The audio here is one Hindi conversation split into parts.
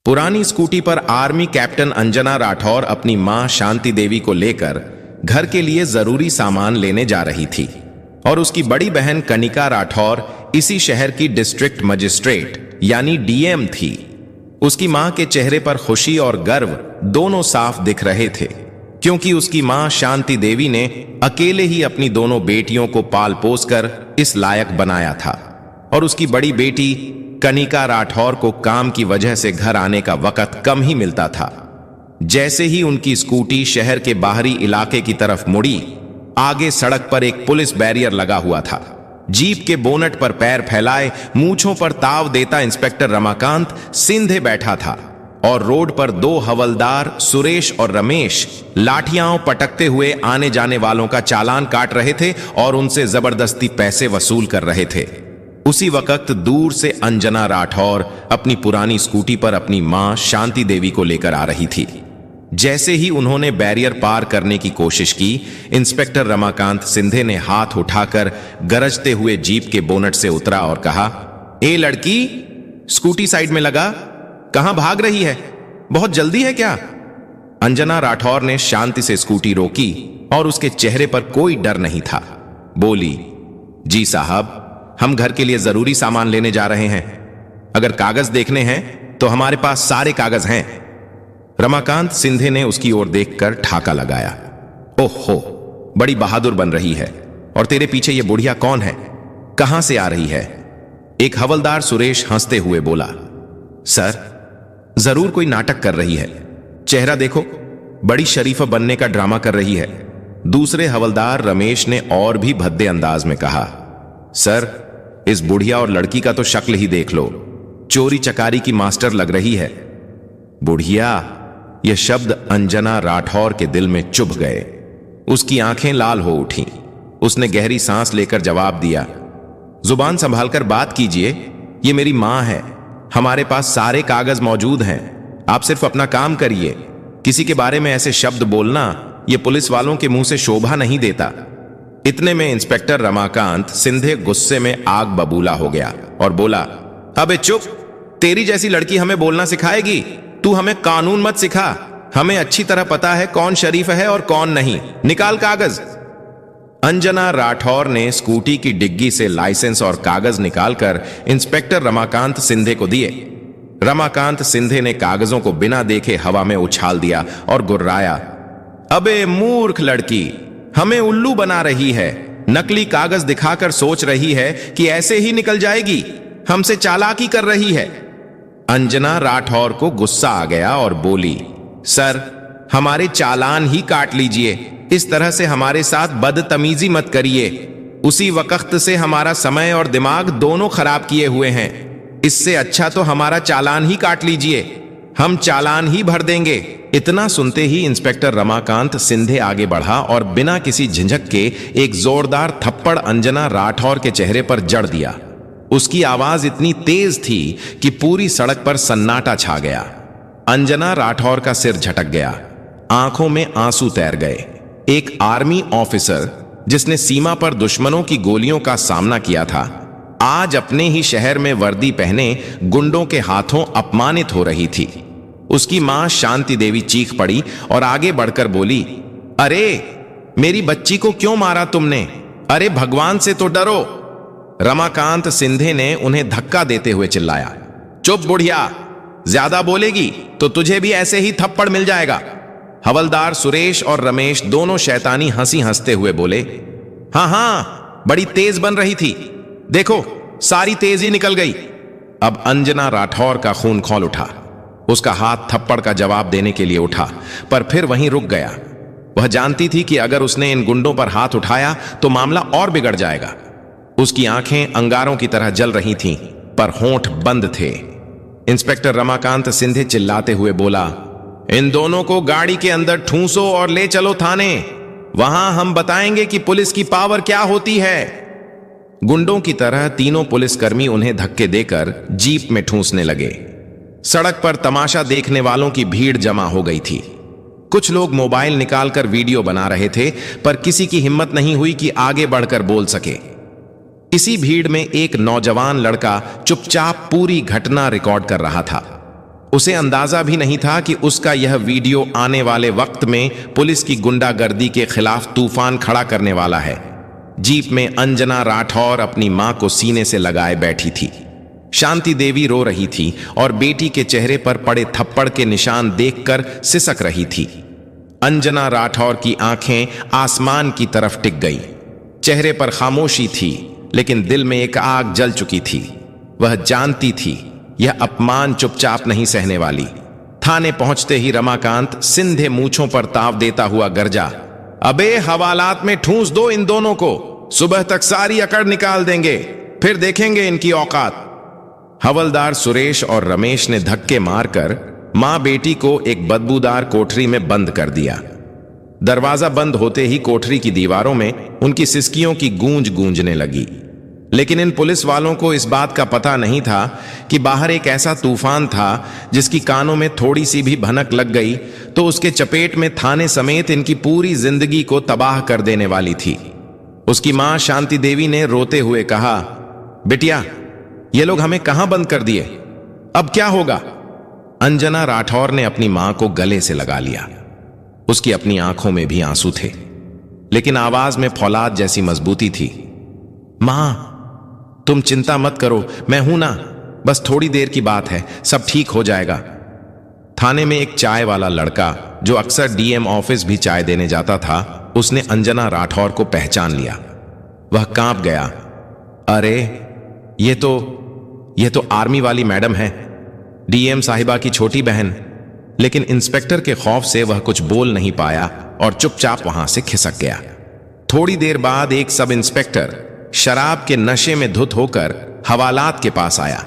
पुरानी स्कूटी पर आर्मी कैप्टन अंजना राठौर अपनी मां शांति देवी को लेकर घर के लिए जरूरी सामान लेने जा रही थी और उसकी बड़ी बहन कनिका राठौर इसी शहर की डिस्ट्रिक्ट मजिस्ट्रेट यानी डीएम थी। उसकी मां के चेहरे पर खुशी और गर्व दोनों साफ दिख रहे थे, क्योंकि उसकी मां शांति देवी ने अकेले ही अपनी दोनों बेटियों को पाल पोस कर इस लायक बनाया था और उसकी बड़ी बेटी कनिका राठौर को काम की वजह से घर आने का वक्त कम ही मिलता था। जैसे ही उनकी स्कूटी शहर के बाहरी इलाके की तरफ मुड़ी, आगे सड़क पर एक पुलिस बैरियर लगा हुआ था। जीप के बोनट पर पैर फैलाए मूंछों पर ताव देता इंस्पेक्टर रमाकांत सिंधे बैठा था और रोड पर दो हवलदार सुरेश और रमेश लाठियां पटकते हुए आने जाने वालों का चालान काट रहे थे और उनसे जबरदस्ती पैसे वसूल कर रहे थे। उसी वक्त दूर से अंजना राठौर अपनी पुरानी स्कूटी पर अपनी मां शांति देवी को लेकर आ रही थी। जैसे ही उन्होंने बैरियर पार करने की कोशिश की, इंस्पेक्टर रमाकांत सिंधे ने हाथ उठाकर गरजते हुए जीप के बोनट से उतरा और कहा, ए लड़की, स्कूटी साइड में लगा, कहां भाग रही है? बहुत जल्दी है क्या? अंजना राठौर ने शांति से स्कूटी रोकी और उसके चेहरे पर कोई डर नहीं था। बोली, जी साहब, हम घर के लिए जरूरी सामान लेने जा रहे हैं। अगर कागज देखने हैं तो हमारे पास सारे कागज हैं। रमाकांत सिंधे ने उसकी ओर देखकर ठाका लगाया। ओहो, बड़ी बहादुर बन रही है। और तेरे पीछे ये बुढ़िया कौन है? कहां से आ रही है? एक हवलदार सुरेश हंसते हुए बोला, सर, जरूर कोई नाटक कर रही है। चेहरा देखो, बड़ी शरीफ बनने का ड्रामा कर रही है। दूसरे हवलदार रमेश ने और भी भद्दे अंदाज में कहा, सर, इस बुढ़िया और लड़की का तो शक्ल ही देख लो, चोरी चकारी की मास्टर लग रही है। बुढ़िया, यह शब्द अंजना राठौर के दिल में चुभ गए। उसकी आंखें लाल हो उठीं। उसने गहरी सांस लेकर जवाब दिया, जुबान संभालकर बात कीजिए, ये मेरी मां है। हमारे पास सारे कागज मौजूद हैं। आप सिर्फ अपना काम करिए। किसी के बारे में ऐसे शब्द बोलना ये पुलिस वालों के मुंह से शोभा नहीं देता। इतने में इंस्पेक्टर रमाकांत सिंधे गुस्से में आग बबूला हो गया और बोला, अबे चुप, तेरी जैसी लड़की हमें बोलना सिखाएगी? तू हमें कानून मत सिखा। हमें अच्छी तरह पता है कौन शरीफ है और कौन नहीं। निकाल कागज। अंजना राठौर ने स्कूटी की डिग्गी से लाइसेंस और कागज निकालकर इंस्पेक्टर रमाकांत सिंधे को दिए। रमाकांत सिंधे ने कागजों को बिना देखे हवा में उछाल दिया और गुर्राया, अबे मूर्ख लड़की, हमें उल्लू बना रही है। नकली कागज दिखाकर सोच रही है कि ऐसे ही निकल जाएगी। हमसे चालाकी कर रही है। अंजना राठौर को गुस्सा आ गया और बोली, सर, हमारे चालान ही काट लीजिए। इस तरह से हमारे साथ बदतमीजी मत करिए। उसी वक्त से हमारा समय और दिमाग दोनों खराब किए हुए हैं। इससे अच्छा तो हमारा चालान ही काट लीजिए। हम चालान ही भर देंगे। इतना सुनते ही इंस्पेक्टर रमाकांत सिंधे आगे बढ़ा और बिना किसी झिझक के एक जोरदार थप्पड़ अंजना राठौर के चेहरे पर जड़ दिया। उसकी आवाज इतनी तेज थी कि पूरी सड़क पर सन्नाटा छा गया। अंजना राठौर का सिर झटक गया, आंखों में आंसू तैर गए। एक आर्मी ऑफिसर जिसने सीमा पर दुश्मनों की गोलियों का सामना किया था, आज अपने ही शहर में वर्दी पहने गुंडों के हाथों अपमानित हो रही थी। उसकी मां शांति देवी चीख पड़ी और आगे बढ़कर बोली, अरे मेरी बच्ची को क्यों मारा तुमने? अरे भगवान से तो डरो। रमाकांत सिंधे ने उन्हें धक्का देते हुए चिल्लाया, चुप बुढ़िया, ज्यादा बोलेगी तो तुझे भी ऐसे ही थप्पड़ मिल जाएगा। हवलदार सुरेश और रमेश दोनों शैतानी हंसी हंसते हुए बोले, हां, बड़ी तेज बन रही थी, देखो सारी तेजी निकल गई। अब अंजना राठौर का खून खौल उठा। उसका हाथ थप्पड़ का जवाब देने के लिए उठा, पर फिर वहीं रुक गया। वह जानती थी कि अगर उसने इन गुंडों पर हाथ उठाया तो मामला और बिगड़ जाएगा। उसकी आंखें अंगारों की तरह जल रही थीं, पर होंठ बंद थे। इंस्पेक्टर रमाकांत सिंधे चिल्लाते हुए बोला, इन दोनों को गाड़ी के अंदर ठूंसो और ले चलो थाने। वहां हम बताएंगे कि पुलिस की पावर क्या होती है। गुंडों की तरह तीनों पुलिसकर्मी उन्हें धक्के देकर जीप में ठूंसने लगे। सड़क पर तमाशा देखने वालों की भीड़ जमा हो गई थी। कुछ लोग मोबाइल निकालकर वीडियो बना रहे थे, पर किसी की हिम्मत नहीं हुई कि आगे बढ़कर बोल सके। इसी भीड़ में एक नौजवान लड़का चुपचाप पूरी घटना रिकॉर्ड कर रहा था। उसे अंदाजा भी नहीं था कि उसका यह वीडियो आने वाले वक्त में पुलिस की गुंडागर्दी के खिलाफ तूफान खड़ा करने वाला है। जीप में अंजना राठौर अपनी मां को सीने से लगाए बैठी थी। शांति देवी रो रही थी और बेटी के चेहरे पर पड़े थप्पड़ के निशान देखकर सिसक रही थी। अंजना राठौर की आंखें आसमान की तरफ टिक गई। चेहरे पर खामोशी थी, लेकिन दिल में एक आग जल चुकी थी। वह जानती थी यह अपमान चुपचाप नहीं सहने वाली। थाने पहुंचते ही रमाकांत सिंधे मूंछों पर ताव देता हुआ गरजा, अबे हवालात में ठूंस दो इन दोनों को, सुबह तक सारी अकड़ निकाल देंगे, फिर देखेंगे इनकी औकात। हवलदार सुरेश और रमेश ने धक्के मारकर मां बेटी को एक बदबूदार कोठरी में बंद कर दिया। दरवाजा बंद होते ही कोठरी की दीवारों में उनकी सिसकियों की गूंज गूंजने लगी। लेकिन इन पुलिस वालों को इस बात का पता नहीं था कि बाहर एक ऐसा तूफान था जिसकी कानों में थोड़ी सी भी भनक लग गई तो उसके चपेट में थाने समेत इनकी पूरी जिंदगी को तबाह कर देने वाली थी। उसकी मां शांति देवी ने रोते हुए कहा, बिटिया, ये लोग हमें कहां बंद कर दिए, अब क्या होगा? अंजना राठौर ने अपनी मां को गले से लगा लिया। उसकी अपनी आंखों में भी आंसू थे, लेकिन आवाज में फौलाद जैसी मजबूती थी। मां, तुम चिंता मत करो, मैं हूं ना, बस थोड़ी देर की बात है, सब ठीक हो जाएगा। थाने में एक चाय वाला लड़का जो अक्सर डीएम ऑफिस भी चाय देने जाता था, उसने अंजना राठौर को पहचान लिया। वह कांप गया, अरे ये तो आर्मी वाली मैडम है, डीएम साहिबा की छोटी बहन। लेकिन इंस्पेक्टर के खौफ से वह कुछ बोल नहीं पाया और चुपचाप वहां से खिसक गया। थोड़ी देर बाद एक सब इंस्पेक्टर शराब के नशे में धुत होकर हवालात के पास आया।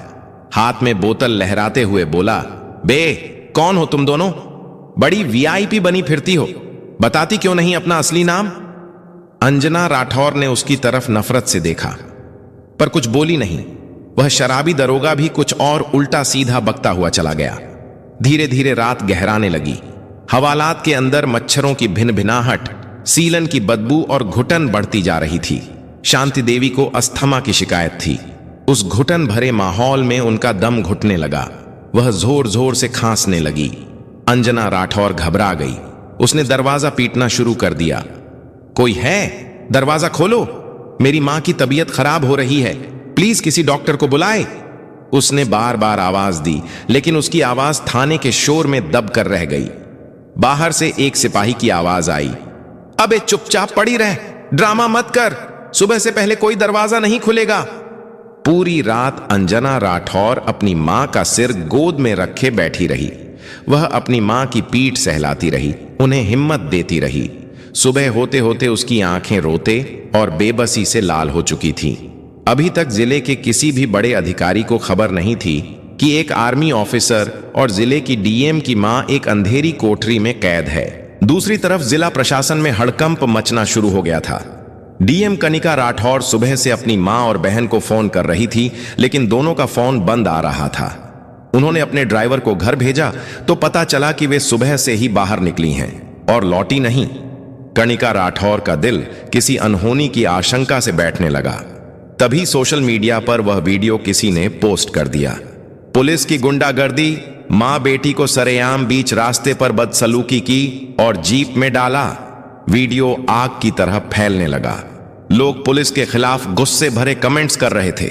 हाथ में बोतल लहराते हुए बोला, बे, कौन हो तुम दोनों? बड़ी वीआईपी बनी फिरती हो, बताती क्यों नहीं अपना असली नाम? अंजना राठौर ने उसकी तरफ नफरत से देखा, पर कुछ बोली नहीं। वह शराबी दरोगा भी कुछ और उल्टा सीधा बकता हुआ चला गया। धीरे धीरे रात गहराने लगी। हवालात के अंदर मच्छरों की भिनभिनाहट, सीलन की बदबू और घुटन बढ़ती जा रही थी। शांति देवी को अस्थमा की शिकायत थी। उस घुटन भरे माहौल में उनका दम घुटने लगा। वह जोर जोर से खांसने लगी। अंजना राठौर घबरा गई। उसने दरवाजा पीटना शुरू कर दिया। कोई है? दरवाजा खोलो, मेरी मां की तबीयत खराब हो रही है, प्लीज किसी डॉक्टर को बुलाए। उसने बार बार आवाज दी, लेकिन उसकी आवाज थाने के शोर में दब कर रह गई। बाहर से एक सिपाही की आवाज आई, अबे चुपचाप पड़ी रह, ड्रामा मत कर, सुबह से पहले कोई दरवाजा नहीं खुलेगा। पूरी रात अंजना राठौर अपनी मां का सिर गोद में रखे बैठी रही। वह अपनी मां की पीठ सहलाती रही, उन्हें हिम्मत देती रही। सुबह होते होते उसकी आंखें रोते और बेबसी से लाल हो चुकी थीं। अभी तक जिले के किसी भी बड़े अधिकारी को खबर नहीं थी कि एक आर्मी ऑफिसर और जिले की डीएम की मां एक अंधेरी कोठरी में कैद है। दूसरी तरफ जिला प्रशासन में हड़कंप मचना शुरू हो गया था। डीएम कनिका राठौर सुबह से अपनी मां और बहन को फोन कर रही थी, लेकिन दोनों का फोन बंद आ रहा था। उन्होंने अपने ड्राइवर को घर भेजा तो पता चला कि वे सुबह से ही बाहर निकली हैं और लौटी नहीं। कनिका राठौर का दिल किसी अनहोनी की आशंका से बैठने लगा। तभी सोशल मीडिया पर वह वीडियो किसी ने पोस्ट कर दिया। पुलिस की गुंडागर्दी, मां बेटी को सरेआम बीच रास्ते पर बदसलूकी की और जीप में डाला। वीडियो आग की तरह फैलने लगा। लोग पुलिस के खिलाफ गुस्से भरे कमेंट्स कर रहे थे।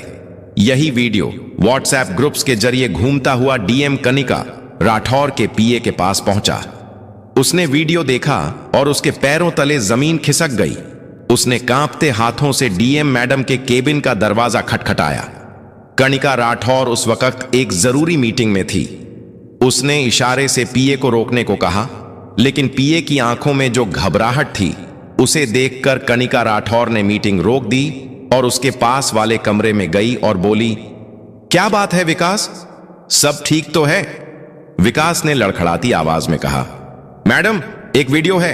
यही वीडियो व्हाट्सएप ग्रुप्स के जरिए घूमता हुआ डीएम कनिका राठौर के पीए के पास पहुंचा। उसने वीडियो देखा और उसके पैरों तले जमीन खिसक गई। उसने कांपते हाथों से डीएम मैडम के केबिन का दरवाजा खटखटाया। कनिका राठौर उस वक्त एक जरूरी मीटिंग में थी। उसने इशारे से पीए को रोकने को कहा, लेकिन पीए की आंखों में जो घबराहट थी उसे देखकर कनिका राठौर ने मीटिंग रोक दी और उसके पास वाले कमरे में गई और बोली, क्या बात है विकास, सब ठीक तो है? विकास ने लड़खड़ाती आवाज में कहा, मैडम एक वीडियो है।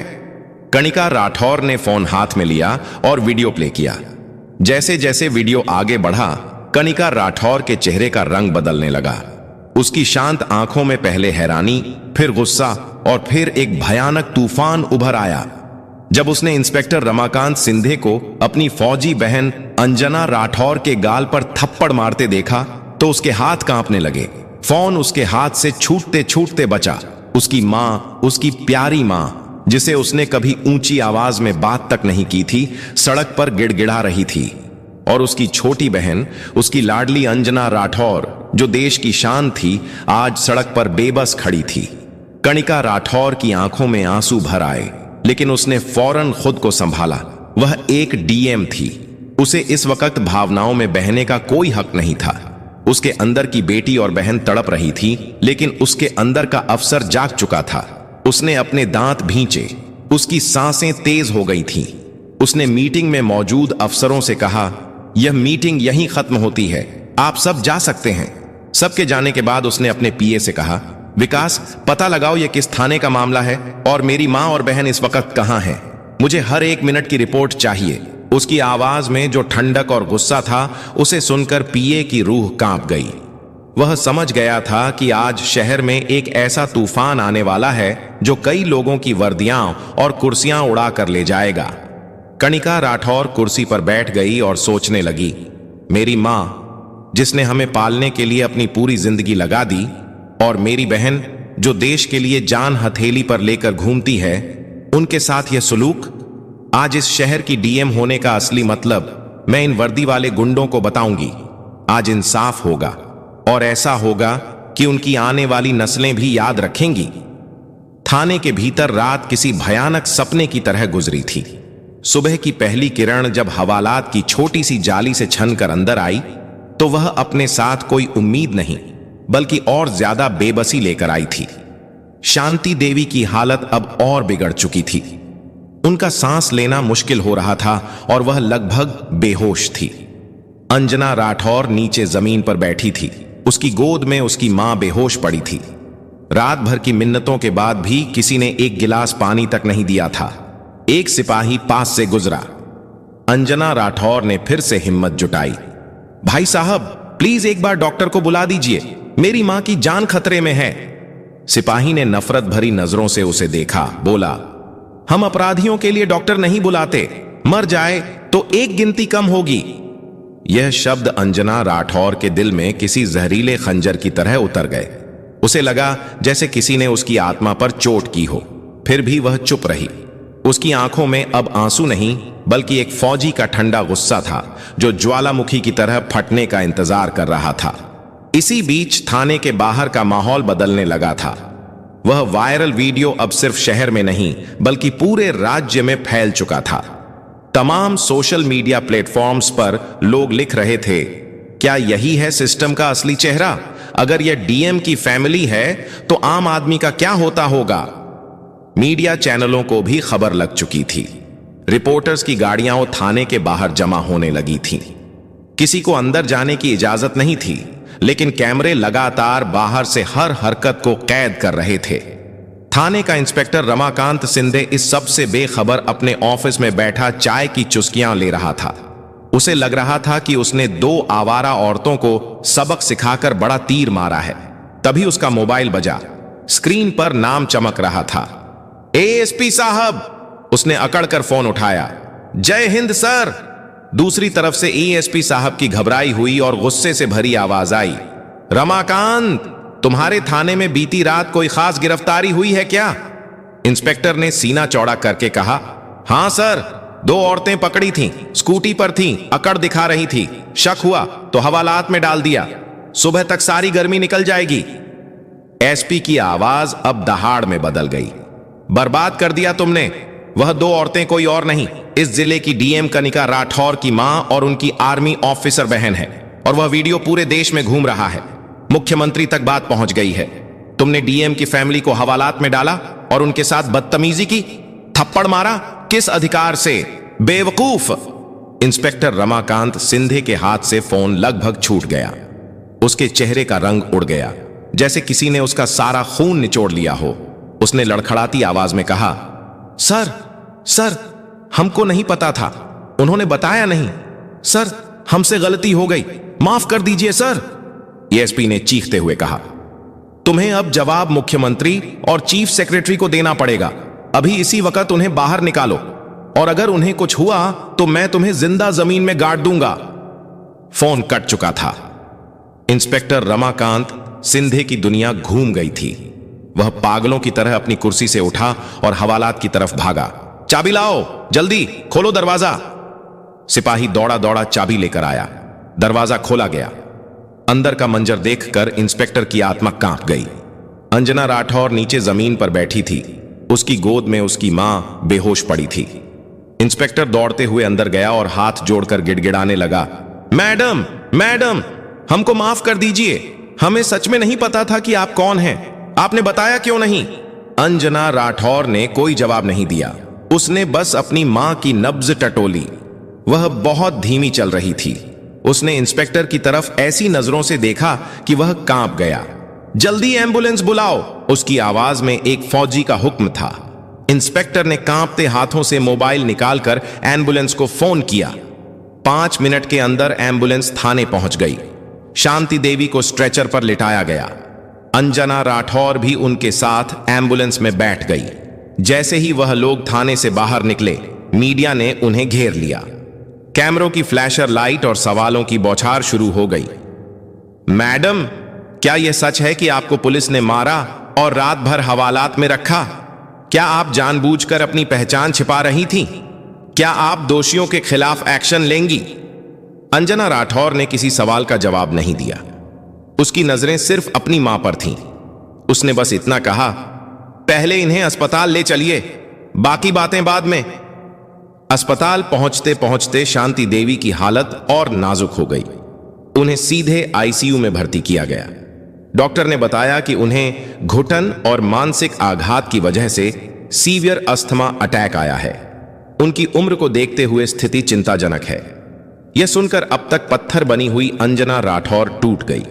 कनिका राठौर ने फोन हाथ में लिया और वीडियो प्ले किया। जैसे जैसे वीडियो आगे बढ़ा, कनिका राठौर के चेहरे का रंग बदलने लगा। उसकी शांत आंखों में पहले हैरानी, फिर गुस्सा और फिर एक भयानक तूफान उभर आया। जब उसने इंस्पेक्टर रमाकांत सिंधे को अपनी फौजी बहन अंजना राठौर के गाल पर थप्पड़ मारते देखा तो उसके हाथ कांपने लगे। फोन उसके हाथ से छूटते छूटते बचा। उसकी मां, उसकी प्यारी मां, जिसे उसने कभी ऊंची आवाज में बात तक नहीं की थी, सड़क पर गिड़गिड़ा रही थी। और उसकी छोटी बहन, उसकी लाडली अंजना राठौर, जो देश की शान थी, आज सड़क पर बेबस खड़ी थी। कणिका राठौर की आंखों में आंसू भर आए, लेकिन उसने फौरन खुद को संभाला। वह एक डीएम थी। उसे इस वक्त भावनाओं में बहने का कोई हक नहीं था। उसके अंदर की बेटी और बहन तड़प रही थी, लेकिन उसके अंदर का अफसर जाग चुका था। उसने अपने दांत भींचे, उसकी सांसें तेज हो गई थीं। उसने मीटिंग में मौजूद अफसरों से कहा, यह मीटिंग यहीं खत्म होती है, आप सब जा सकते हैं। सबके जाने के बाद उसने अपने पीए से कहा, विकास, पता लगाओ यह किस थाने का मामला है और मेरी मां और बहन इस वक्त कहां हैं। मुझे हर 1 मिनट की रिपोर्ट चाहिए। उसकी आवाज में जो ठंडक और गुस्सा था, उसे सुनकर पीए की रूह कांप गई। वह समझ गया था कि आज शहर में एक ऐसा तूफान आने वाला है जो कई लोगों की वर्दियां और कुर्सियां उड़ा कर ले जाएगा। कणिका राठौर कुर्सी पर बैठ गई और सोचने लगी, मेरी मां, जिसने हमें पालने के लिए अपनी पूरी जिंदगी लगा दी, और मेरी बहन, जो देश के लिए जान हथेली पर लेकर घूमती है, उनके साथ यह सुलूक। आज इस शहर की डीएम होने का असली मतलब मैं इन वर्दी वाले गुंडों को बताऊंगी। आज इंसाफ होगा, और ऐसा होगा कि उनकी आने वाली नस्लें भी याद रखेंगी। थाने के भीतर रात किसी भयानक सपने की तरह गुजरी थी। सुबह की पहली किरण जब हवालात की छोटी सी जाली से छनकर अंदर आई, तो वह अपने साथ कोई उम्मीद नहीं, बल्कि और ज्यादा बेबसी लेकर आई थी। शांति देवी की हालत अब और बिगड़ चुकी थी। उनका सांस लेना मुश्किल हो रहा था और वह लगभग बेहोश थी। अंजना राठौर नीचे जमीन पर बैठी थी। उसकी गोद में उसकी मां बेहोश पड़ी थी। रात भर की मिन्नतों के बाद भी किसी ने एक गिलास पानी तक नहीं दिया था। एक सिपाही पास से गुजरा। अंजना राठौर ने फिर से हिम्मत जुटाई, भाई साहब, प्लीज एक बार डॉक्टर को बुला दीजिए, मेरी मां की जान खतरे में है। सिपाही ने नफरत भरी नजरों से उसे देखा, बोला, हम अपराधियों के लिए डॉक्टर नहीं बुलाते, मर जाए तो एक गिनती कम होगी। यह शब्द अंजना राठौर के दिल में किसी जहरीले खंजर की तरह उतर गए। उसे लगा जैसे किसी ने उसकी आत्मा पर चोट की हो। फिर भी वह चुप रही। उसकी आंखों में अब आंसू नहीं, बल्कि एक फौजी का ठंडा गुस्सा था जो ज्वालामुखी की तरह फटने का इंतजार कर रहा था। इसी बीच थाने के बाहर का माहौल बदलने लगा था। वह वायरल वीडियो अब सिर्फ शहर में नहीं, बल्कि पूरे राज्य में फैल चुका था। तमाम सोशल मीडिया प्लेटफॉर्म्स पर लोग लिख रहे थे, क्या यही है सिस्टम का असली चेहरा? अगर यह डीएम की फैमिली है तो आम आदमी का क्या होता होगा? मीडिया चैनलों को भी खबर लग चुकी थी। रिपोर्टर्स की गाड़ियां थाने के बाहर जमा होने लगी थीं। किसी को अंदर जाने की इजाजत नहीं थी, लेकिन कैमरे लगातार बाहर से हर हरकत को कैद कर रहे थे। थाने का इंस्पेक्टर रमाकांत सिंधे इस सब से बेखबर अपने ऑफिस में बैठा चाय की चुस्कियां ले रहा था। उसे लग रहा था कि उसने 2 आवारा औरतों को सबक सिखाकर बड़ा तीर मारा है। तभी उसका मोबाइल बजा। स्क्रीन पर नाम चमक रहा था, एएसपी साहब। उसने अकड़कर फोन उठाया। जय हिंद सर। दूसरी तरफ से एएसपी साहब की घबराई हुई और गुस्से से भरी आवाज आई, रमाकांत, तुम्हारे थाने में बीती रात कोई खास गिरफ्तारी हुई है क्या? इंस्पेक्टर ने सीना चौड़ा करके कहा, हां सर, 2 औरतें पकड़ी थीं, स्कूटी पर थीं, अकड़ दिखा रही थी। शक हुआ तो हवालात में डाल दिया। सुबह तक सारी गर्मी निकल जाएगी। एसपी की आवाज अब दहाड़ में बदल गई। बर्बाद कर दिया तुमने। वह 2 औरतें कोई और नहीं, इस जिले की डीएम कणिका राठौर की मां और उनकी आर्मी ऑफिसर बहन है। और वह वीडियो पूरे देश में घूम रहा है। मुख्यमंत्री तक बात पहुंच गई है। तुमने डीएम की फैमिली को हवालात में डाला और उनके साथ बदतमीजी की, थप्पड़ मारा। किस अधिकार से? बेवकूफ। इंस्पेक्टर रमाकांत सिंधे के हाथ से फोन लगभग छूट गया। उसके चेहरे का रंग उड़ गया, जैसे किसी ने उसका सारा खून निचोड़ लिया हो। उसने लड़खड़ाती आवाज में कहा, सर, हमको नहीं पता था, उन्होंने बताया नहीं। सर, हमसे गलती हो गई, माफ कर दीजिए सर। एएसपी ने चीखते हुए कहा, तुम्हें अब जवाब मुख्यमंत्री और चीफ सेक्रेटरी को देना पड़ेगा। अभी इसी वक्त उन्हें बाहर निकालो, और अगर उन्हें कुछ हुआ तो मैं तुम्हें जिंदा जमीन में गाड़ दूंगा। फोन कट चुका था। इंस्पेक्टर रमाकांत सिंधे की दुनिया घूम गई थी। वह पागलों की तरह अपनी कुर्सी से उठा और हवालात की तरफ भागा। चाबी लाओ, जल्दी खोलो दरवाजा। सिपाही दौड़ा दौड़ा चाबी लेकर आया। दरवाजा खोला गया। अंदर का मंजर देखकर इंस्पेक्टर की आत्मा कांप गई। अंजना राठौर नीचे जमीन पर बैठी थी। उसकी गोद में उसकी मां बेहोश पड़ी थी। इंस्पेक्टर दौड़ते हुए अंदर गया और हाथ जोड़कर गिड़गिड़ाने लगा, मैडम मैडम, हमको माफ कर दीजिए, हमें सच में नहीं पता था कि आप कौन हैं, आपने बताया क्यों नहीं? अंजना राठौर ने कोई जवाब नहीं दिया। उसने बस अपनी मां की नब्ज टटोली। वह बहुत धीमी चल रही थी। उसने इंस्पेक्टर की तरफ ऐसी नजरों से देखा कि वह कांप गया। जल्दी एम्बुलेंस बुलाओ, उसकी आवाज में एक फौजी का हुक्म था। इंस्पेक्टर ने कांपते हाथों से मोबाइल निकालकर एम्बुलेंस को फोन किया। 5 मिनट के अंदर एम्बुलेंस थाने पहुंच गई। शांति देवी को स्ट्रेचर पर लिटाया गया। अंजना राठौर भी उनके साथ एम्बुलेंस में बैठ गई। जैसे ही वह लोग थाने से बाहर निकले, मीडिया ने उन्हें घेर लिया। कैमरों की फ्लैशर लाइट और सवालों की बौछार शुरू हो गई। मैडम, क्या यह सच है कि आपको पुलिस ने मारा और रात भर हवालात में रखा? क्या आप जानबूझकर अपनी पहचान छिपा रही थीं? क्या आप दोषियों के खिलाफ एक्शन लेंगी? अंजना राठौर ने किसी सवाल का जवाब नहीं दिया। उसकी नजरें सिर्फ अपनी मां पर थीं। उसने बस इतना कहा, पहले इन्हें अस्पताल ले चलिए, बाकी बातें बाद में। अस्पताल पहुंचते पहुंचते शांति देवी की हालत और नाजुक हो गई। उन्हें सीधे आईसीयू में भर्ती किया गया। डॉक्टर ने बताया कि उन्हें घुटन और मानसिक आघात की वजह से सीवियर अस्थमा अटैक आया है। उनकी उम्र को देखते हुए स्थिति चिंताजनक है। यह सुनकर अब तक पत्थर बनी हुई अंजना राठौर टूट गई।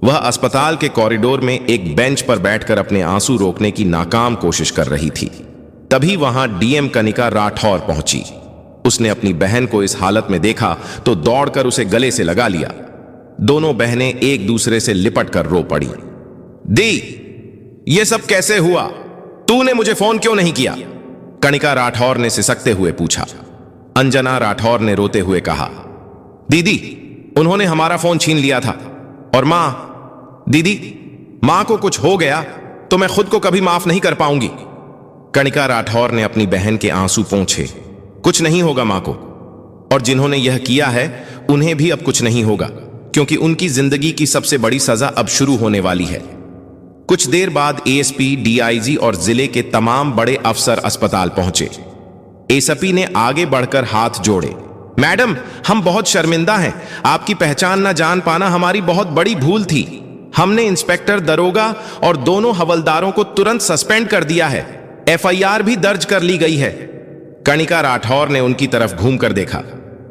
वह अस्पताल के कॉरिडोर में एक बेंच पर बैठकर अपने आंसू रोकने की नाकाम कोशिश कर रही थी। तभी वहां डीएम कनिका राठौर पहुंची। उसने अपनी बहन को इस हालत में देखा तो दौड़कर उसे गले से लगा लिया। दोनों बहनें एक दूसरे से लिपट कर रो पड़ी। दी, ये सब कैसे हुआ? तूने मुझे फोन क्यों नहीं किया? कनिका राठौर ने सिसकते हुए पूछा। अंजना राठौर ने रोते हुए कहा, दीदी, उन्होंने हमारा फोन छीन लिया था। और मां, दीदी, मां को कुछ हो गया तो मैं खुद को कभी माफ नहीं कर पाऊंगी। कनिका राठौर ने अपनी बहन के आंसू पोंछे। कुछ नहीं होगा मां को, और जिन्होंने यह किया है उन्हें भी अब कुछ नहीं होगा, क्योंकि उनकी जिंदगी की सबसे बड़ी सजा अब शुरू होने वाली है। कुछ देर बाद एएसपी, डीआईजी और जिले के तमाम बड़े अफसर अस्पताल पहुंचे। एसपी ने आगे बढ़कर हाथ जोड़े। मैडम, हम बहुत शर्मिंदा हैं। आपकी पहचान न जान पाना हमारी बहुत बड़ी भूल थी। हमने इंस्पेक्टर, दरोगा और दोनों हवलदारों को तुरंत सस्पेंड कर दिया है। एफआईआर भी दर्ज कर ली गई है। कनिका राठौर ने उनकी तरफ घूमकर देखा।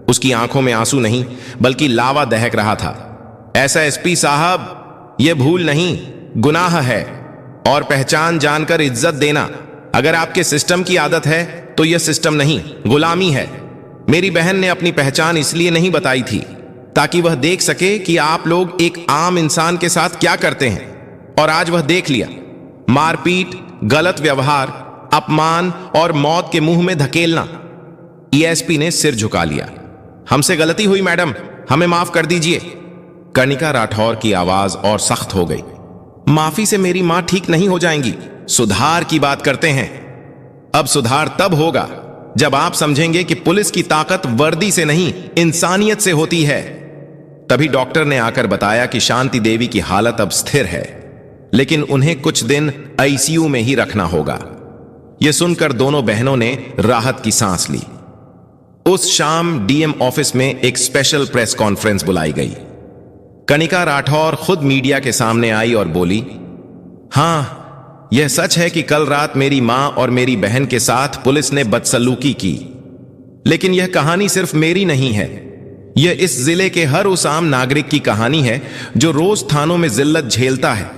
उसकी आंखों में आंसू नहीं बल्कि लावा दहक रहा था। ऐसा एसपी साहब, यह भूल नहीं, गुनाह है। और पहचान जानकर इज्जत देना अगर आपके सिस्टम की आदत है तो यह सिस्टम नहीं, गुलामी है। मेरी बहन ने अपनी पहचान इसलिए नहीं बताई थी ताकि वह देख सके कि आप लोग एक आम इंसान के साथ क्या करते हैं, और आज वह देख लिया। मारपीट, गलत व्यवहार, अपमान और मौत के मुंह में धकेलना। ईएसपी ने सिर झुका लिया। हमसे गलती हुई मैडम, हमें माफ कर दीजिए। कनिका राठौर की आवाज और सख्त हो गई। माफी से मेरी मां ठीक नहीं हो जाएंगी। सुधार की बात करते हैं। अब सुधार तब होगा जब आप समझेंगे कि पुलिस की ताकत वर्दी से नहीं, इंसानियत से होती है। तभी डॉक्टर ने आकर बताया कि शांति देवी की हालत अब स्थिर है, लेकिन उन्हें कुछ दिन आईसीयू में ही रखना होगा। यह सुनकर दोनों बहनों ने राहत की सांस ली। उस शाम डीएम ऑफिस में एक स्पेशल प्रेस कॉन्फ्रेंस बुलाई गई। कनिका राठौर खुद मीडिया के सामने आई और बोली, हां, यह सच है कि कल रात मेरी मां और मेरी बहन के साथ पुलिस ने बदसलूकी की। लेकिन यह कहानी सिर्फ मेरी नहीं है। यह इस जिले के हर उस आम नागरिक की कहानी है जो रोज थानों में जिल्लत झेलता है।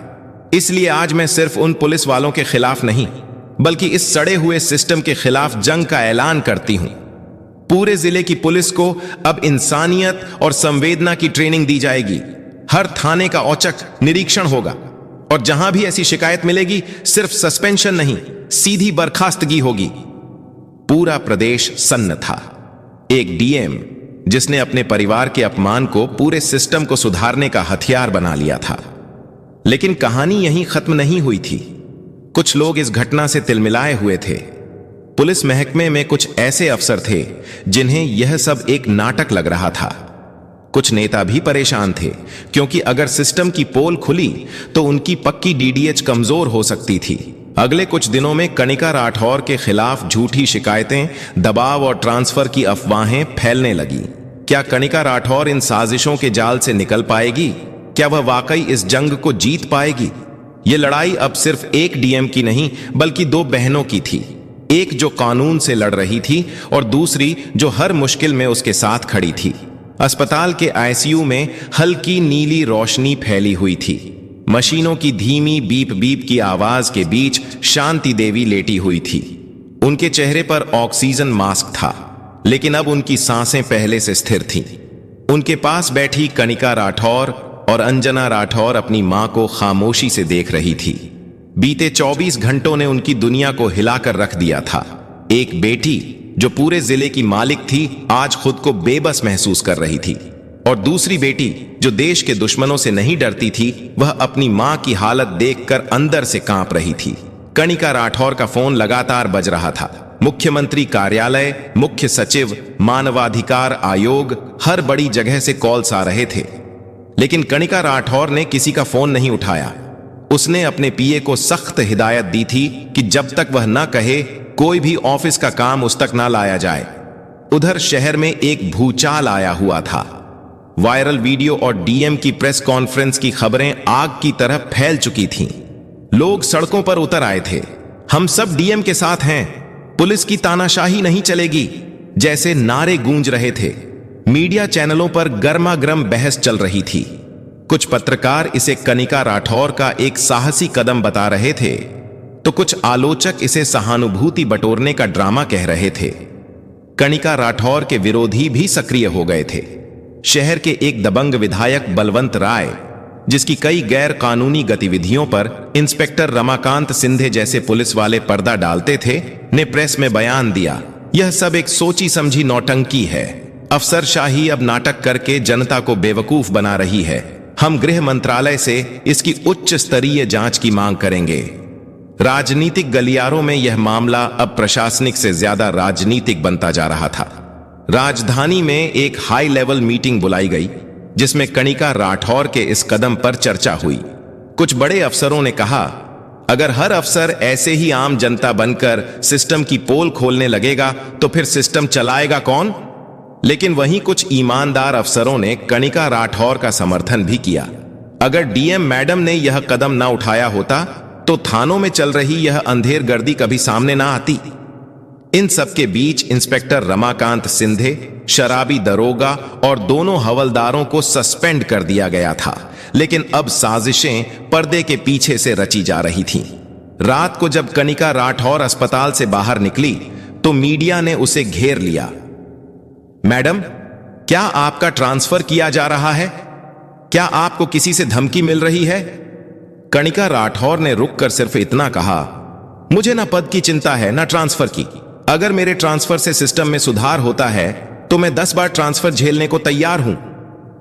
इसलिए आज मैं सिर्फ उन पुलिस वालों के खिलाफ नहीं, बल्कि इस सड़े हुए सिस्टम के खिलाफ जंग का ऐलान करती हूं। पूरे जिले की पुलिस को अब इंसानियत और संवेदना की ट्रेनिंग दी जाएगी। हर थाने का औचक निरीक्षण होगा, और जहां भी ऐसी शिकायत मिलेगी सिर्फ सस्पेंशन नहीं, सीधी बर्खास्तगी होगी। पूरा प्रदेश सन्न था। एक डीएम जिसने अपने परिवार के अपमान को पूरे सिस्टम को सुधारने का हथियार बना लिया था। लेकिन कहानी यहीं खत्म नहीं हुई थी। कुछ लोग इस घटना से तिलमिलाए हुए थे। पुलिस महकमे में कुछ ऐसे अफसर थे जिन्हें यह सब एक नाटक लग रहा था। कुछ नेता भी परेशान थे, क्योंकि अगर सिस्टम की पोल खुली तो उनकी पक्की डीडीएच कमजोर हो सकती थी। अगले कुछ दिनों में कनिका राठौर के खिलाफ झूठी शिकायतें, दबाव और ट्रांसफर की अफवाहें फैलने लगी। क्या कनिका राठौर इन साजिशों के जाल से निकल पाएगी? क्या वह वाकई इस जंग को जीत पाएगी? यह लड़ाई अब सिर्फ एक डीएम की नहीं, बल्कि दो बहनों की थी। एक जो कानून से लड़ रही थी और दूसरी जो हर मुश्किल में उसके साथ खड़ी थी। अस्पताल के आईसीयू में हल्की नीली रोशनी फैली हुई थी। मशीनों की धीमी बीप बीप की आवाज के बीच शांति देवी लेटी हुई थी। उनके चेहरे पर ऑक्सीजन मास्क था, लेकिन अब उनकी सांसें पहले से स्थिर थीं। उनके पास बैठी कनिका राठौर और अंजना राठौर अपनी मां को खामोशी से देख रही थी। बीते 24 घंटों ने उनकी दुनिया को हिलाकर रख दिया था। एक बेटी जो पूरे जिले की मालिक थी, आज खुद को बेबस महसूस कर रही थी, और दूसरी बेटी जो देश के दुश्मनों से नहीं डरती थी, वह अपनी मां की हालत देखकर अंदर से कांप रही थी। कनिका राठौर का फोन लगातार बज रहा था। मुख्यमंत्री कार्यालय, मुख्य सचिव, मानवाधिकार आयोग, हर बड़ी जगह से कॉल्स आ रहे थे, लेकिन कनिका राठौर ने किसी का फोन नहीं उठाया। उसने अपने पीए को सख्त हिदायत दी थी कि जब तक वह न कहे, कोई भी ऑफिस का काम उस तक ना लाया जाए। उधर शहर में एक भूचाल आया हुआ था। वायरल वीडियो और डीएम की प्रेस कॉन्फ्रेंस की खबरें आग की तरह फैल चुकी थीं। लोग सड़कों पर उतर आए थे। हम सब डीएम के साथ हैं, पुलिस की तानाशाही नहीं चलेगी, जैसे नारे गूंज रहे थे। मीडिया चैनलों पर गर्मा गर्म बहस चल रही थी। कुछ पत्रकार इसे कनिका राठौर का एक साहसी कदम बता रहे थे, तो कुछ आलोचक इसे सहानुभूति बटोरने का ड्रामा कह रहे थे। कनिका राठौर के विरोधी भी सक्रिय हो गए थे। शहर के एक दबंग विधायक बलवंत राय, जिसकी कई गैर कानूनी गतिविधियों पर इंस्पेक्टर रमाकांत सिंधे जैसे पुलिस वाले पर्दा डालते थे, ने प्रेस में बयान दिया, यह सब एक सोची समझी नौटंकी है। अफसरशाही अब नाटक करके जनता को बेवकूफ बना रही है। हम गृह मंत्रालय से इसकी उच्च स्तरीय जांच की मांग करेंगे। राजनीतिक गलियारों में यह मामला अब प्रशासनिक से ज्यादा राजनीतिक बनता जा रहा था। राजधानी में एक हाई लेवल मीटिंग बुलाई गई, जिसमें कनिका राठौर के इस कदम पर चर्चा हुई। कुछ बड़े अफसरों ने कहा, अगर हर अफसर ऐसे ही आम जनता बनकर सिस्टम की पोल खोलने लगेगा तो फिर सिस्टम चलाएगा कौन? लेकिन वहीं कुछ ईमानदार अफसरों ने कनिका राठौर का समर्थन भी किया। अगर डीएम मैडम ने यह कदम ना उठाया होता तो थानों में चल रही यह अंधेर गर्दी कभी सामने ना आती। इन सबके बीच इंस्पेक्टर रमाकांत सिंधे, शराबी दरोगा और दोनों हवलदारों को सस्पेंड कर दिया गया था। लेकिन अब साजिशें पर्दे के पीछे से रची जा रही थीं। रात को जब कनिका राठौर अस्पताल से बाहर निकली तो मीडिया ने उसे घेर लिया। मैडम, क्या आपका ट्रांसफर किया जा रहा है? क्या आपको किसी से धमकी मिल रही है? कनिका राठौर ने रुककर सिर्फ इतना कहा, मुझे ना पद की चिंता है ना ट्रांसफर की। अगर मेरे ट्रांसफर से सिस्टम में सुधार होता है तो मैं 10 बार ट्रांसफर झेलने को तैयार हूं,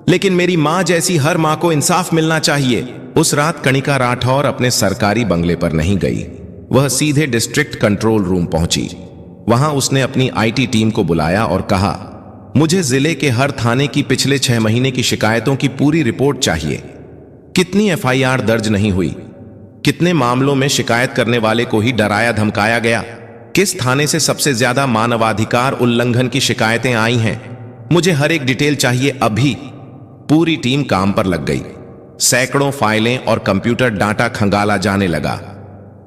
लेकिन मेरी मां जैसी हर मां को इंसाफ मिलना चाहिए। उस रात कनिका राठौर अपने सरकारी बंगले पर नहीं गई। वह सीधे डिस्ट्रिक्ट कंट्रोल रूम पहुंची। वहां उसने अपनी आईटी टीम को बुलाया और कहा, मुझे जिले के हर थाने की पिछले 6 महीने की शिकायतों की पूरी रिपोर्ट चाहिए। कितनी एफआईआर दर्ज नहीं हुई, कितने मामलों में शिकायत करने वाले को ही डराया धमकाया गया, किस थाने से सबसे ज्यादा मानवाधिकार उल्लंघन की शिकायतें आई हैं। मुझे हर एक डिटेल चाहिए अभी। पूरी टीम काम पर लग गई। सैकड़ों फाइलें और कंप्यूटर डाटा खंगाला जाने लगा।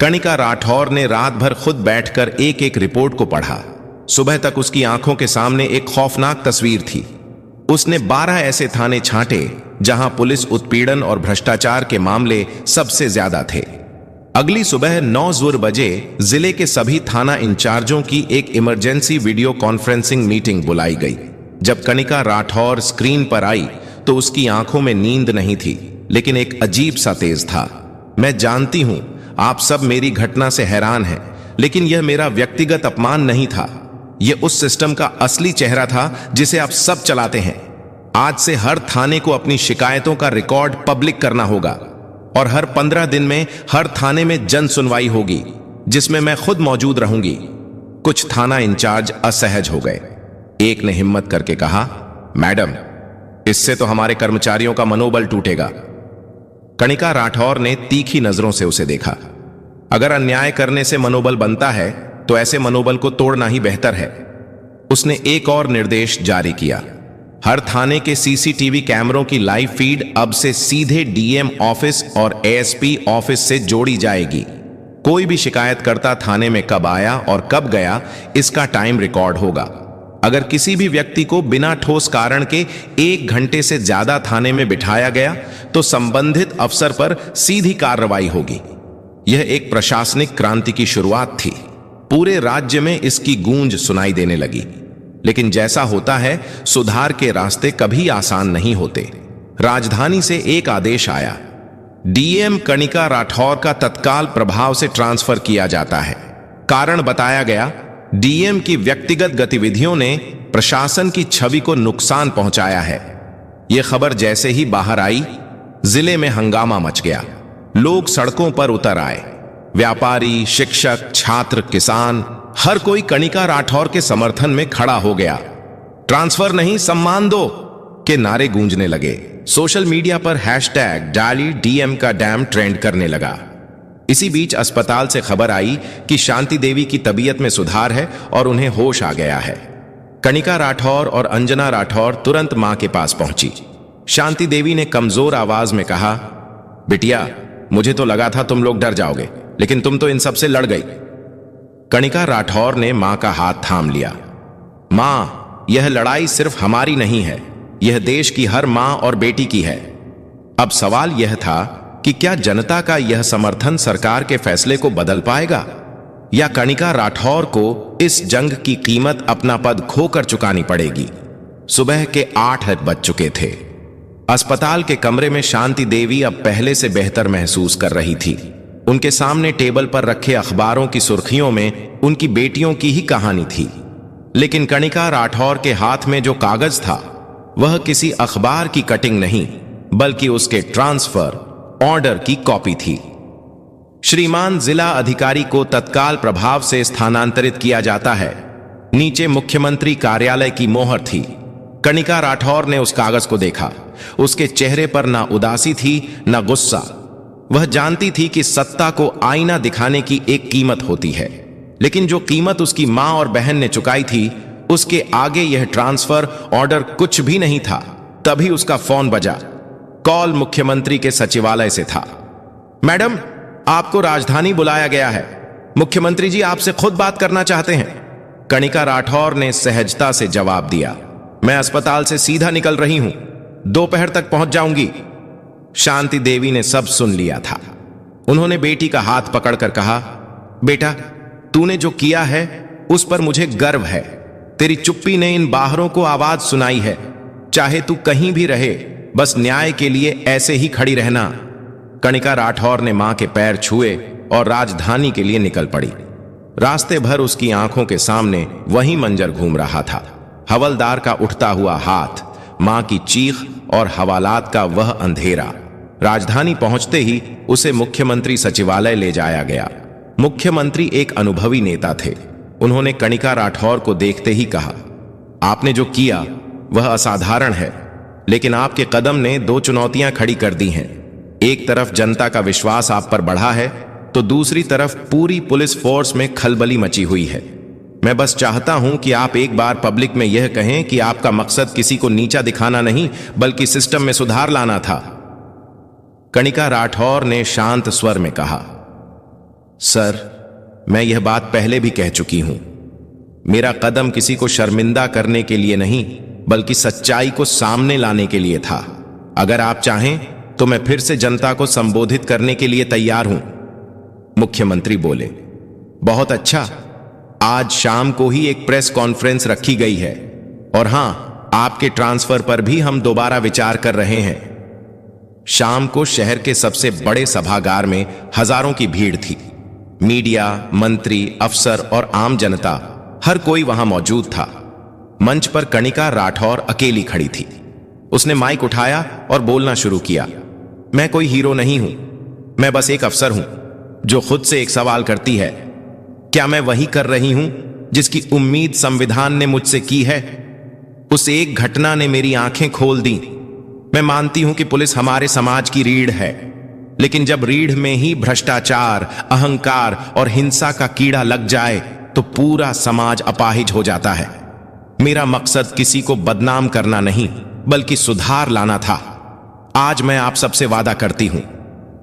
कनिका राठौर ने रात भर खुद बैठकर एक एक रिपोर्ट को पढ़ा। सुबह तक उसकी आंखों के सामने एक खौफनाक तस्वीर थी। उसने 12 ऐसे थाने छांटे जहां पुलिस उत्पीड़न और भ्रष्टाचार के मामले सबसे ज्यादा थे। अगली सुबह 9 बजे जिले के सभी थाना इंचार्जों की एक इमरजेंसी वीडियो कॉन्फ्रेंसिंग मीटिंग बुलाई गई। जब कनिका राठौर स्क्रीन पर आई तो उसकी आंखों में नींद नहीं थी, लेकिन एक अजीब सा तेज था। मैं जानती हूं आप सब मेरी घटना से हैरान हैं, लेकिन यह मेरा व्यक्तिगत अपमान नहीं था। यह उस सिस्टम का असली चेहरा था जिसे आप सब चलाते हैं। आज से हर थाने को अपनी शिकायतों का रिकॉर्ड पब्लिक करना होगा। और हर 15 दिन में हर थाने में जन सुनवाई होगी, जिसमें मैं खुद मौजूद रहूंगी। कुछ थाना इंचार्ज असहज हो गए। एक ने हिम्मत करके कहा, मैडम, इससे तो हमारे कर्मचारियों का मनोबल टूटेगा। कणिका राठौर ने तीखी नजरों से उसे देखा। अगर अन्याय करने से मनोबल बनता है तो ऐसे मनोबल को तोड़ना ही बेहतर है। उसने एक और निर्देश जारी किया, हर थाने के सीसीटीवी कैमरों की लाइव फीड अब से सीधे डीएम ऑफिस और एएसपी ऑफिस से जोड़ी जाएगी। कोई भी शिकायतकर्ता थाने में कब आया और कब गया, इसका टाइम रिकॉर्ड होगा। अगर किसी भी व्यक्ति को बिना ठोस कारण के 1 घंटे से ज्यादा थाने में बिठाया गया तो संबंधित अफसर पर सीधी कार्रवाई होगी। यह एक प्रशासनिक क्रांति की शुरुआत थी। पूरे राज्य में इसकी गूंज सुनाई देने लगी। लेकिन जैसा होता है, सुधार के रास्ते कभी आसान नहीं होते। राजधानी से एक आदेश आया, डीएम कणिका राठौर का तत्काल प्रभाव से ट्रांसफर किया जाता है। कारण बताया गया, डीएम की व्यक्तिगत गतिविधियों ने प्रशासन की छवि को नुकसान पहुंचाया है। यह खबर जैसे ही बाहर आई, जिले में हंगामा मच गया। लोग सड़कों पर उतर आए। व्यापारी, शिक्षक, छात्र, किसान, हर कोई कणिका राठौर के समर्थन में खड़ा हो गया। ट्रांसफर नहीं, सम्मान दो के नारे गूंजने लगे। सोशल मीडिया पर हैशटैग डाली डीएम का डैम ट्रेंड करने लगा। इसी बीच अस्पताल से खबर आई कि शांति देवी की तबीयत में सुधार है और उन्हें होश आ गया है। कणिका राठौर और अंजना राठौर तुरंत मां के पास पहुंची। शांति देवी ने कमजोर आवाज में कहा, बिटिया, मुझे तो लगा था तुम लोग डर जाओगे, लेकिन तुम तो इन सब से लड़ गई। कणिका राठौर ने मां का हाथ थाम लिया। मां, यह लड़ाई सिर्फ हमारी नहीं है, यह देश की हर मां और बेटी की है। अब सवाल यह था कि क्या जनता का यह समर्थन सरकार के फैसले को बदल पाएगा, या कणिका राठौर को इस जंग की कीमत अपना पद खोकर चुकानी पड़ेगी। सुबह के 8 बज चुके थे। अस्पताल के कमरे में शांति देवी अब पहले से बेहतर महसूस कर रही थी। उनके सामने टेबल पर रखे अखबारों की सुर्खियों में उनकी बेटियों की ही कहानी थी। लेकिन कणिका राठौर के हाथ में जो कागज था, वह किसी अखबार की कटिंग नहीं, बल्कि उसके ट्रांसफर ऑर्डर की कॉपी थी। श्रीमान जिला अधिकारी को तत्काल प्रभाव से स्थानांतरित किया जाता है। नीचे मुख्यमंत्री कार्यालय की मोहर थी। कणिका राठौर ने उस कागज को देखा। उसके चेहरे पर ना उदासी थी, ना गुस्सा। वह जानती थी कि सत्ता को आईना दिखाने की एक कीमत होती है, लेकिन जो कीमत उसकी मां और बहन ने चुकाई थी, उसके आगे यह ट्रांसफर ऑर्डर कुछ भी नहीं था। तभी उसका फोन बजा। कॉल मुख्यमंत्री के सचिवालय से था। मैडम, आपको राजधानी बुलाया गया है। मुख्यमंत्री जी आपसे खुद बात करना चाहते हैं। कणिका राठौर ने सहजता से जवाब दिया, मैं अस्पताल से सीधा निकल रही हूं, दोपहर तक पहुंच जाऊंगी। शांति देवी ने सब सुन लिया था। उन्होंने बेटी का हाथ पकड़कर कहा, बेटा, तूने जो किया है उस पर मुझे गर्व है। तेरी चुप्पी ने इन बाहरों को आवाज सुनाई है। चाहे तू कहीं भी रहे, बस न्याय के लिए ऐसे ही खड़ी रहना। कणिका राठौर ने मां के पैर छुए और राजधानी के लिए निकल पड़ी। रास्ते भर उसकी आंखों के सामने वही मंजर घूम रहा था। हवलदार का उठता हुआ हाथ, मां की चीख और हवालात का वह अंधेरा। राजधानी पहुंचते ही उसे मुख्यमंत्री सचिवालय ले जाया गया। मुख्यमंत्री एक अनुभवी नेता थे। उन्होंने कणिका राठौर को देखते ही कहा, आपने जो किया वह असाधारण है, लेकिन आपके कदम ने 2 चुनौतियां खड़ी कर दी हैं। एक तरफ जनता का विश्वास आप पर बढ़ा है, तो दूसरी तरफ पूरी पुलिस फोर्स में खलबली मची हुई है। मैं बस चाहता हूं कि आप एक बार पब्लिक में यह कहें कि आपका मकसद किसी को नीचा दिखाना नहीं, बल्कि सिस्टम में सुधार लाना था। कणिका राठौर ने शांत स्वर में कहा, सर, मैं यह बात पहले भी कह चुकी हूं। मेरा कदम किसी को शर्मिंदा करने के लिए नहीं, बल्कि सच्चाई को सामने लाने के लिए था। अगर आप चाहें तो मैं फिर से जनता को संबोधित करने के लिए तैयार हूं। मुख्यमंत्री बोले, बहुत अच्छा, आज शाम को ही एक प्रेस कॉन्फ्रेंस रखी गई है, और हां, आपके ट्रांसफर पर भी हम दोबारा विचार कर रहे हैं। शाम को शहर के सबसे बड़े सभागार में हजारों की भीड़ थी। मीडिया, मंत्री, अफसर और आम जनता, हर कोई वहां मौजूद था। मंच पर कणिका राठौर अकेली खड़ी थी। उसने माइक उठाया और बोलना शुरू किया, मैं कोई हीरो नहीं हूं, मैं बस एक अफसर हूं जो खुद से एक सवाल करती है, क्या मैं वही कर रही हूं जिसकी उम्मीद संविधान ने मुझसे की है? उस एक घटना ने मेरी आंखें खोल दी। मैं मानती हूं कि पुलिस हमारे समाज की रीढ़ है, लेकिन जब रीढ़ में ही भ्रष्टाचार, अहंकार और हिंसा का कीड़ा लग जाए तो पूरा समाज अपाहिज हो जाता है। मेरा मकसद किसी को बदनाम करना नहीं, बल्कि सुधार लाना था। आज मैं आप सबसे वादा करती हूं,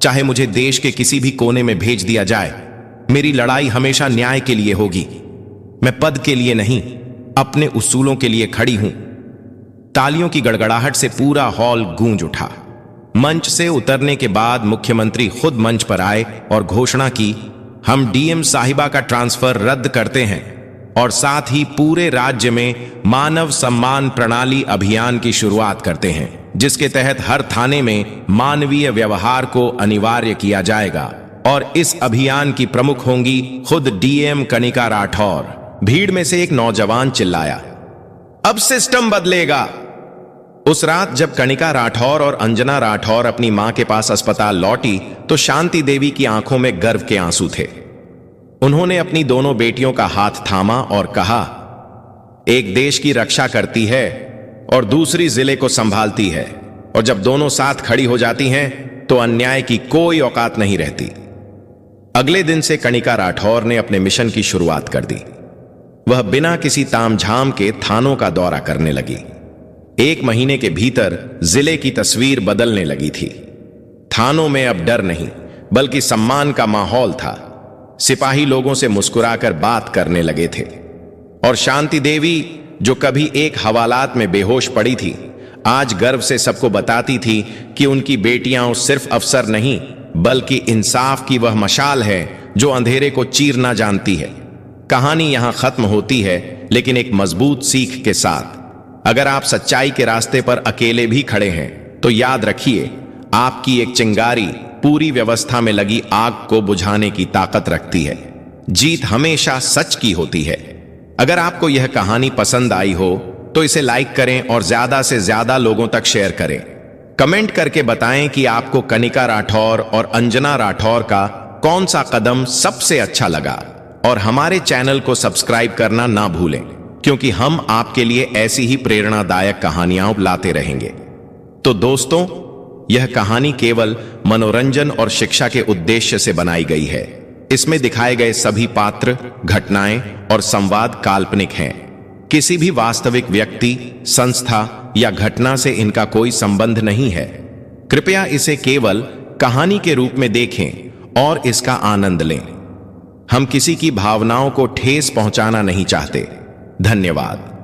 चाहे मुझे देश के किसी भी कोने में भेज दिया जाए, मेरी लड़ाई हमेशा न्याय के लिए होगी। मैं पद के लिए नहीं, अपने उसूलों के लिए खड़ी हूं। तालियों की गड़गड़ाहट से पूरा हॉल गूंज उठा। मंच से उतरने के बाद मुख्यमंत्री खुद मंच पर आए और घोषणा की, हम डीएम साहिबा का ट्रांसफर रद्द करते हैं और साथ ही पूरे राज्य में मानव सम्मान प्रणाली अभियान की शुरुआत करते हैं, जिसके तहत हर थाने में मानवीय व्यवहार को अनिवार्य किया जाएगा। और इस अभियान की प्रमुख होंगी खुद डीएम कनिका राठौर। भीड़ में से एक नौजवान चिल्लाया, अब सिस्टम बदलेगा। उस रात जब कनिका राठौर और अंजना राठौर अपनी मां के पास अस्पताल लौटी तो शांति देवी की आंखों में गर्व के आंसू थे। उन्होंने अपनी दोनों बेटियों का हाथ थामा और कहा, एक देश की रक्षा करती है और दूसरी जिले को संभालती है, और जब दोनों साथ खड़ी हो जाती हैं तो अन्याय की कोई औकात नहीं रहती। अगले दिन से कनिका राठौर ने अपने मिशन की शुरुआत कर दी। वह बिना किसी तामझाम के थानों का दौरा करने लगी। 1 महीने के भीतर जिले की तस्वीर बदलने लगी थी। थानों में अब डर नहीं, बल्कि सम्मान का माहौल था। सिपाही लोगों से मुस्कुराकर बात करने लगे थे, और शांति देवी, जो कभी एक हवालात में बेहोश पड़ी थी, आज गर्व से सबको बताती थी कि उनकी बेटियां सिर्फ अफसर नहीं, बल्कि इंसाफ की वह मशाल है जो अंधेरे को चीरना जानती है। कहानी यहां खत्म होती है, लेकिन एक मजबूत सीख के साथ। अगर आप सच्चाई के रास्ते पर अकेले भी खड़े हैं तो याद रखिए, आपकी एक चिंगारी पूरी व्यवस्था में लगी आग को बुझाने की ताकत रखती है। जीत हमेशा सच की होती है। अगर आपको यह कहानी पसंद आई हो तो इसे लाइक करें और ज्यादा से ज्यादा लोगों तक शेयर करें। कमेंट करके बताएं कि आपको कनिका राठौर और अंजना राठौर का कौन सा कदम सबसे अच्छा लगा, और हमारे चैनल को सब्सक्राइब करना ना भूलें, क्योंकि हम आपके लिए ऐसी ही प्रेरणादायक कहानियां लाते रहेंगे। तो दोस्तों, यह कहानी केवल मनोरंजन और शिक्षा के उद्देश्य से बनाई गई है। इसमें दिखाए गए सभी पात्र, घटनाएं और संवाद काल्पनिक हैं। किसी भी वास्तविक व्यक्ति, संस्था या घटना से इनका कोई संबंध नहीं है। कृपया इसे केवल कहानी के रूप में देखें और इसका आनंद लें। हम किसी की भावनाओं को ठेस पहुंचाना नहीं चाहते। धन्यवाद।